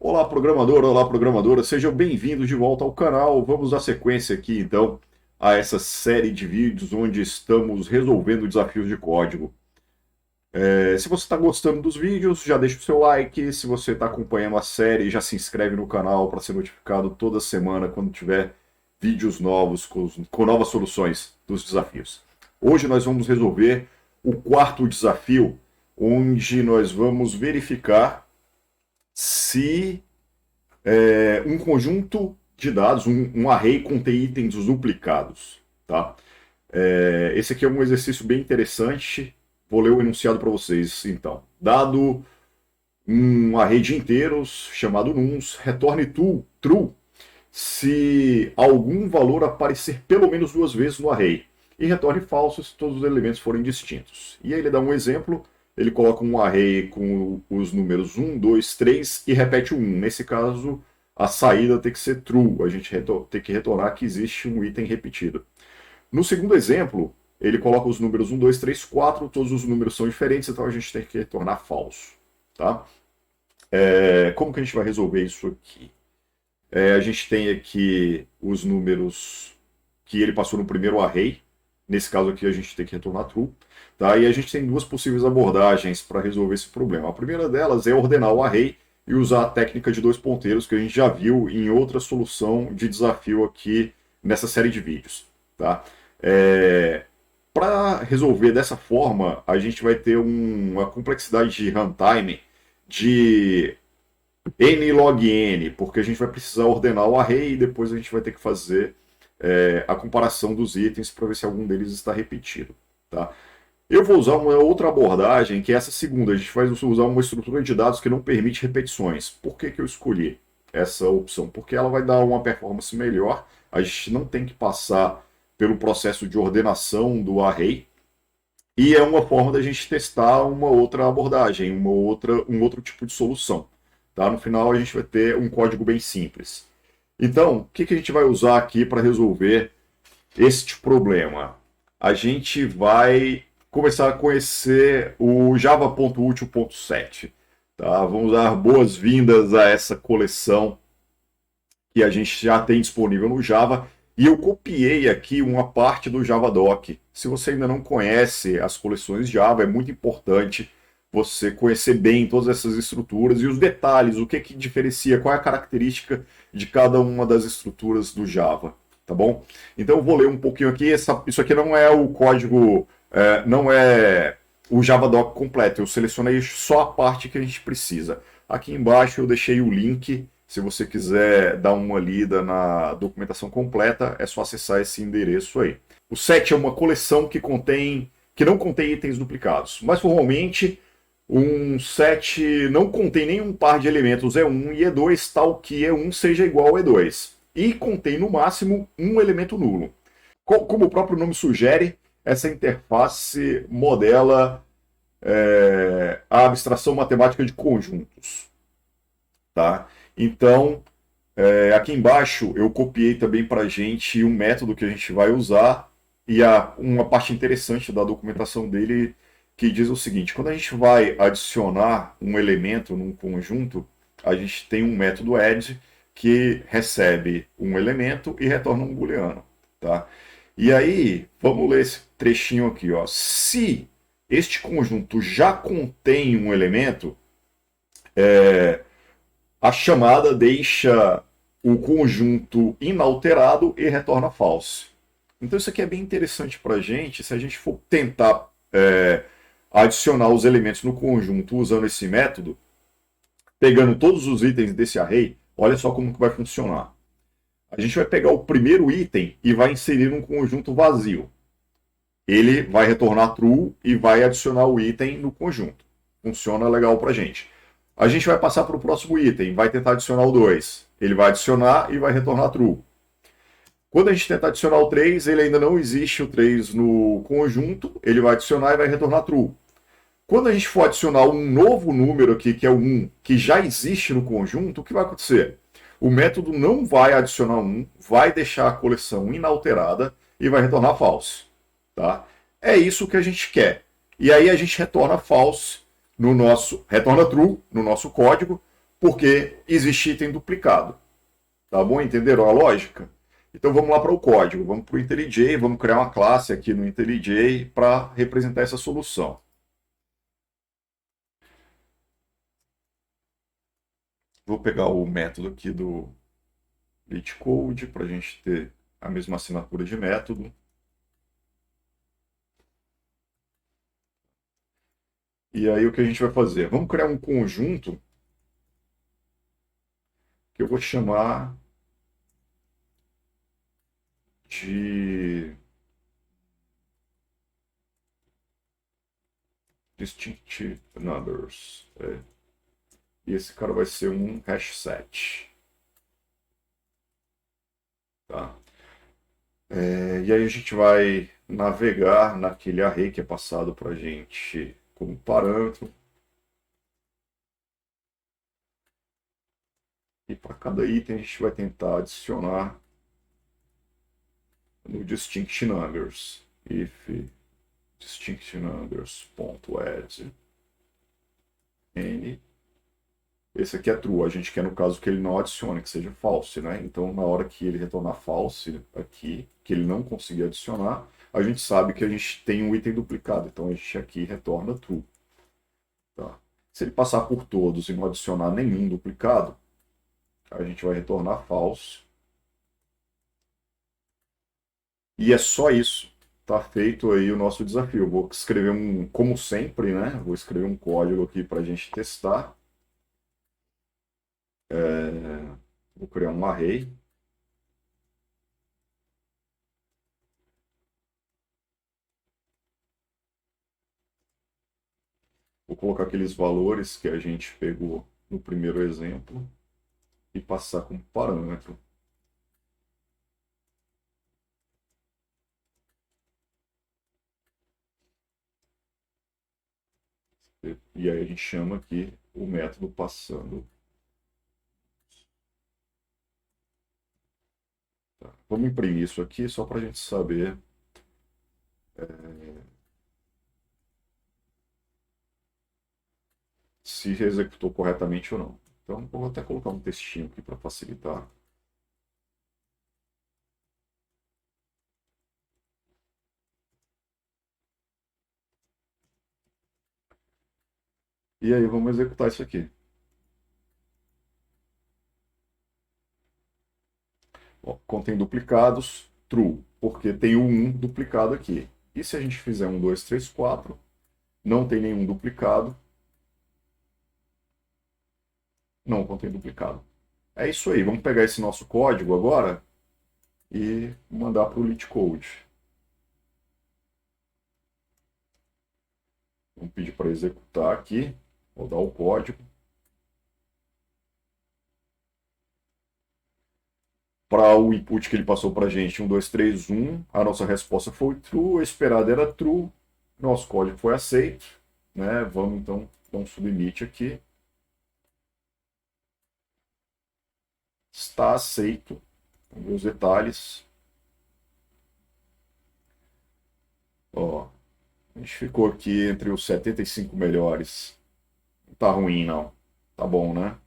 Olá, programador, olá, programadora, sejam bem-vindos de volta ao canal. Vamos dar sequência aqui, então, a essa série de vídeos onde estamos resolvendo desafios de código. Se você está gostando dos vídeos, já deixa o seu like. Se você está acompanhando a série, já se inscreve no canal para ser notificado toda semana quando tiver vídeos novos com novas soluções dos desafios. Hoje nós vamos resolver o quarto desafio, onde nós vamos verificar se um conjunto de dados, um array contém itens duplicados. Tá? Esse aqui é um exercício bem interessante. Vou ler o enunciado para vocês, então. Dado um array de inteiros, chamado nums, retorne true se algum valor aparecer pelo menos duas vezes no array, e retorne falso se todos os elementos forem distintos. E aí ele dá um exemplo, ele coloca um array com os números 1, 2, 3 e repete o 1. Nesse caso, a saída tem que ser true, a gente tem que retornar que existe um item repetido. No segundo exemplo, ele coloca os números 1, 2, 3, 4, todos os números são diferentes, então a gente tem que retornar falso. Tá? Como que a gente vai resolver isso aqui? A gente tem aqui os números que ele passou no primeiro array. Nesse caso aqui a gente tem que retornar true. Tá? E a gente tem duas possíveis abordagens para resolver esse problema. A primeira delas é ordenar o array e usar a técnica de dois ponteiros que a gente já viu em outra solução de desafio aqui nessa série de vídeos. Tá? Para resolver dessa forma, a gente vai ter uma complexidade de runtime de n log n, porque a gente vai precisar ordenar o array e depois a gente vai ter que fazer a comparação dos itens para ver se algum deles está repetido. Tá? Eu vou usar uma outra abordagem, que é essa segunda. A gente vai usar uma estrutura de dados que não permite repetições. Por que eu escolhi essa opção? Porque ela vai dar uma performance melhor. A gente não tem que passar pelo processo de ordenação do array. E é uma forma da gente testar uma outra abordagem, um outro tipo de solução. Tá? No final a gente vai ter um código bem simples. Então, o que a gente vai usar aqui para resolver este problema? A gente vai começar a conhecer o java.util.set. Tá? Vamos dar boas-vindas a essa coleção que a gente já tem disponível no Java. E eu copiei aqui uma parte do Javadoc. Se você ainda não conhece as coleções Java, é muito importante você conhecer bem todas essas estruturas e os detalhes, o que diferencia, qual é a característica de cada uma das estruturas do Java. Tá bom? Então eu vou ler um pouquinho aqui. Isso aqui não é o código, não é o Javadoc completo. Eu selecionei só a parte que a gente precisa. Aqui embaixo eu deixei o link. Se você quiser dar uma lida na documentação completa, é só acessar esse endereço aí. O set é uma coleção que não contém itens duplicados. Mas formalmente, um set não contém nenhum par de elementos E1 e E2, tal que E1 seja igual a E2. E contém no máximo um elemento nulo. Como o próprio nome sugere, essa interface modela a abstração matemática de conjuntos. Tá? Então, aqui embaixo eu copiei também para a gente um método que a gente vai usar e uma parte interessante da documentação dele que diz o seguinte: quando a gente vai adicionar um elemento num conjunto, a gente tem um método add que recebe um elemento e retorna um booleano. Tá? E aí, vamos ler esse trechinho aqui. Ó. Se este conjunto já contém um elemento, a chamada deixa o conjunto inalterado e retorna false. Então isso aqui é bem interessante para a gente, se a gente for tentar adicionar os elementos no conjunto usando esse método, pegando todos os itens desse array, olha só como que vai funcionar. A gente vai pegar o primeiro item e vai inserir num conjunto vazio. Ele vai retornar true e vai adicionar o item no conjunto. Funciona legal para a gente. A gente vai passar para o próximo item, vai tentar adicionar o 2. Ele vai adicionar e vai retornar true. Quando a gente tentar adicionar o 3, ele ainda não existe o 3 no conjunto, ele vai adicionar e vai retornar true. Quando a gente for adicionar um novo número aqui, que é o 1, que já existe no conjunto, o que vai acontecer? O método não vai adicionar 1, vai deixar a coleção inalterada e vai retornar false. Tá? É isso que a gente quer. E aí a gente retorna false retorna true no nosso código, porque existe item duplicado. Tá bom? Entenderam a lógica? Então vamos lá para o código, vamos para o IntelliJ, vamos criar uma classe aqui no IntelliJ para representar essa solução. Vou pegar o método aqui do LeetCode para a gente ter a mesma assinatura de método. E aí o que a gente vai fazer? Vamos criar um conjunto que eu vou chamar de distinct numbers. E esse cara vai ser um hash set. Tá? E aí a gente vai navegar naquele array que é passado para a gente como parâmetro. E para cada item a gente vai tentar adicionar no distinct numbers. If distinct numbers.add n. Esse aqui é true, a gente quer no caso que ele não adicione, que seja false, né? Então na hora que ele retornar false aqui, que ele não conseguir adicionar, a gente sabe que a gente tem um item duplicado, então a gente aqui retorna true. Tá? Se ele passar por todos e não adicionar nenhum duplicado, a gente vai retornar false. E é só isso. Tá feito aí o nosso desafio. Vou escrever como sempre, né? Vou escrever um código aqui para a gente testar. Vou criar um array. Vou colocar aqueles valores que a gente pegou no primeiro exemplo e passar como parâmetro. E aí a gente chama aqui o método passando. Tá. Vamos imprimir isso aqui só para a gente saber. Se executou corretamente ou não. Então, vou até colocar um textinho aqui para facilitar. E aí, vamos executar isso aqui. Ó, contém duplicados, true, porque tem o 1 duplicado aqui. E se a gente fizer 1, 2, 3, 4, não tem nenhum duplicado, não contém duplicado. É isso aí, vamos pegar esse nosso código agora e mandar para o LeetCode. Vamos pedir para executar aqui, vou dar o código. Para o input que ele passou para a gente, 1, 2, 3, 1, a nossa resposta foi true, a esperada era true, nosso código foi aceito, né? Vamos então dar um submit aqui. Está aceito, vamos ver os detalhes. Ó, a gente ficou aqui entre os 75 melhores. Não tá ruim, não. Tá bom, né?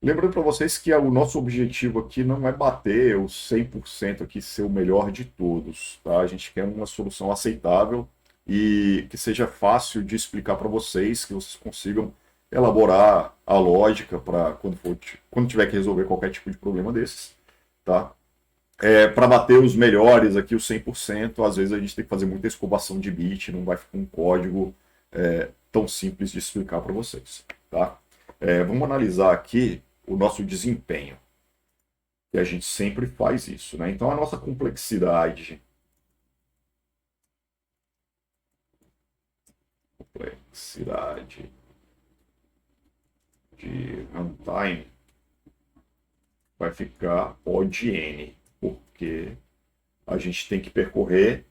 Lembrando para vocês que o nosso objetivo aqui não é bater o 100% aqui, ser o melhor de todos, tá? A gente quer uma solução aceitável e que seja fácil de explicar para vocês, que vocês consigam elaborar a lógica para quando tiver que resolver qualquer tipo de problema desses, tá? Para bater os melhores aqui, os 100%, às vezes a gente tem que fazer muita escovação de bit, não vai ficar um código tão simples de explicar para vocês, tá? Vamos analisar aqui o nosso desempenho. E a gente sempre faz isso, né? Então a nossa complexidade de runtime vai ficar O de n, porque a gente tem que percorrer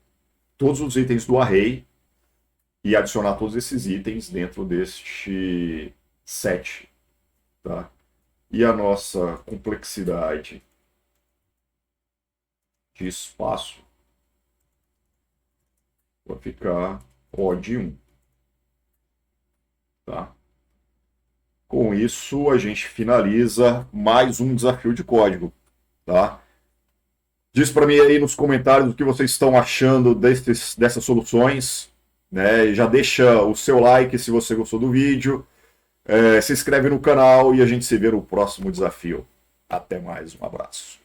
todos os itens do array e adicionar todos esses itens dentro deste set, tá? E a nossa complexidade de espaço vai ficar O de 1, tá? Com isso, a gente finaliza mais um desafio de código, tá? Diz para mim aí nos comentários o que vocês estão achando dessas soluções, né? E já deixa o seu like se você gostou do vídeo, se inscreve no canal e a gente se vê no próximo desafio. Até mais, um abraço.